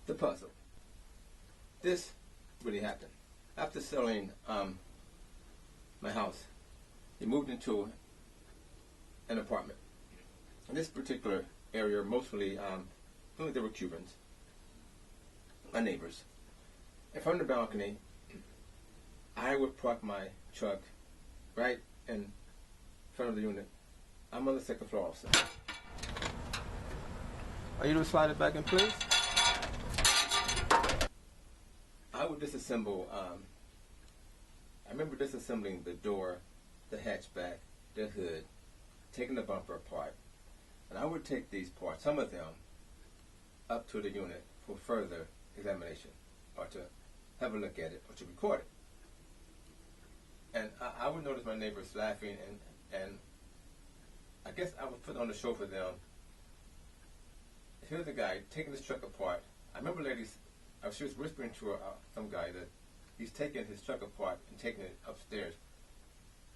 The puzzle. This really happened. After selling my house, he moved into an apartment. In this particular area, mostly there were Cubans, my neighbors. And from the balcony, I would park my truck right in front of the unit. I'm on the second floor also. Are you to slide it back in place? I would disassemble, I remember disassembling the door, the hatchback, the hood, taking the bumper apart. And I would take these parts, some of them, up to the unit for further examination, or to have a look at it, or to record it. And I would notice my neighbors laughing, and I guess I would put on the show for them. Here's the guy taking this truck apart. I remember ladies, she was whispering to some guy that he's taking his truck apart and taking it upstairs.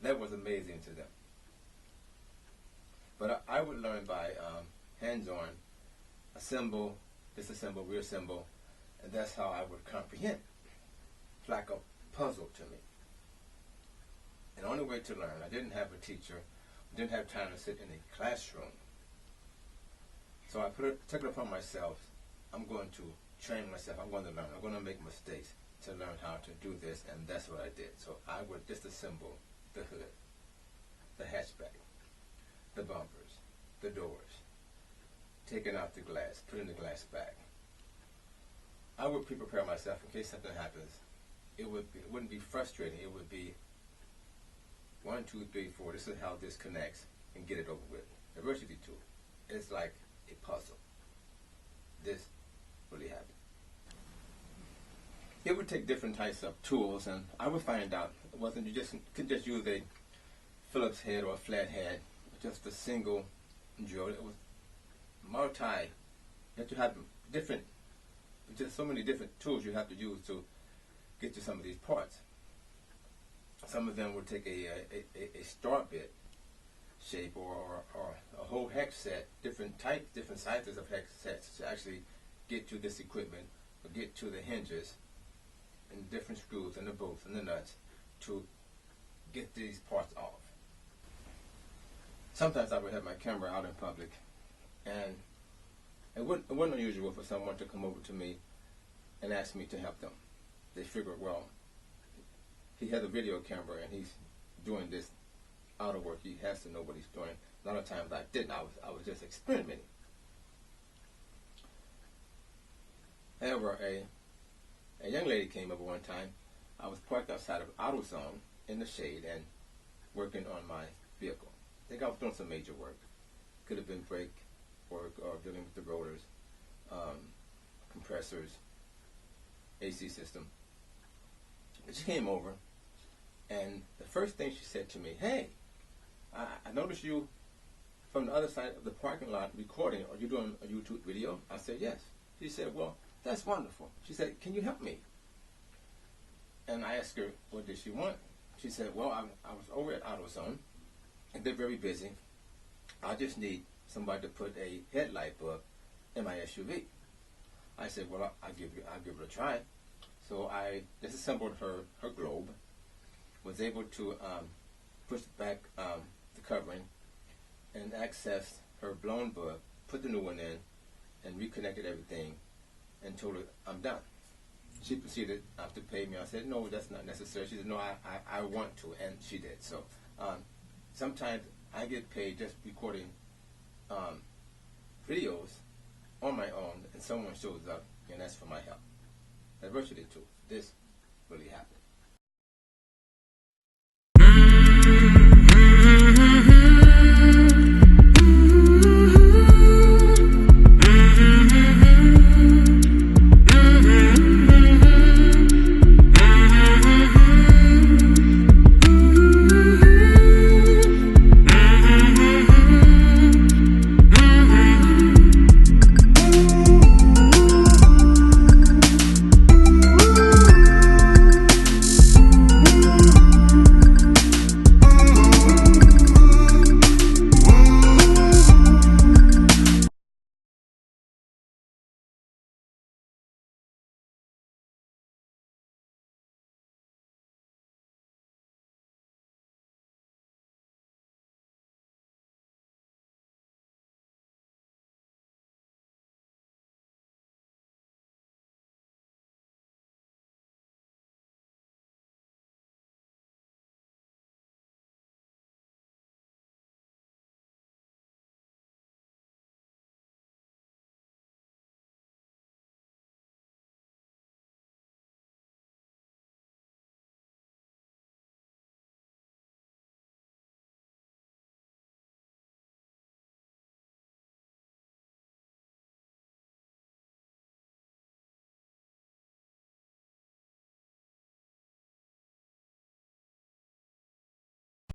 That was amazing to them. But I would learn by hands-on, assemble, disassemble, reassemble, and that's how I would comprehend. It's like a puzzle to me. And the only way to learn, I didn't have a teacher, didn't have time to sit in a classroom. So I took it upon myself. I'm going to train myself. I'm going to learn. I'm going to make mistakes to learn how to do this, and that's what I did. So I would disassemble the hood, the hatchback, the bumpers, the doors, taking out the glass, putting the glass back. I would pre-prepare myself in case something happens. It wouldn't be frustrating. It would be 1, 2, 3, 4. This is how this connects, and get it over with. Adversity tool. It's like a puzzle. This really happened. It would take different types of tools, and I would find out it wasn't you could just use a Phillips head or a flat head, just a single drill. It was multi. You have to have different, just so many different tools you have to use to get to some of these parts. Some of them would take a star bit shape or a whole hex set, different types, different sizes of hex sets to actually get to this equipment, or get to the hinges and different screws and the bolts and the nuts to get these parts off. Sometimes I would have my camera out in public, and it wasn't unusual for someone to come over to me and ask me to help them. They figured, well, he has a video camera and he's doing this outer work. He has to know what he's doing. A lot of times I didn't. I was just experimenting. However, a young lady came over one time. I was parked outside of AutoZone in the shade and working on my vehicle. I think I was doing some major work. Could have been brake work or dealing with the rotors, compressors, AC system. And she came over, and the first thing she said to me, "Hey, I noticed you from the other side of the parking lot recording. Are you doing a YouTube video?" I said, "Yes." She said, "Well, that's wonderful." She said, "Can you help me?" And I asked her, what did she want? She said, "Well, I was over at AutoZone, and they're very busy. I just need somebody to put a headlight bulb in my SUV." I said, "Well, I'll give it a try." So I disassembled her globe, was able to push back the covering, and accessed her blown bulb, put the new one in, and reconnected everything, and told her, "I'm done." She proceeded to pay me. I said, "No, that's not necessary." She said, "No, I want to," and she did. So sometimes I get paid just recording videos on my own, and someone shows up and asks for my help. Adversity too. This really happened.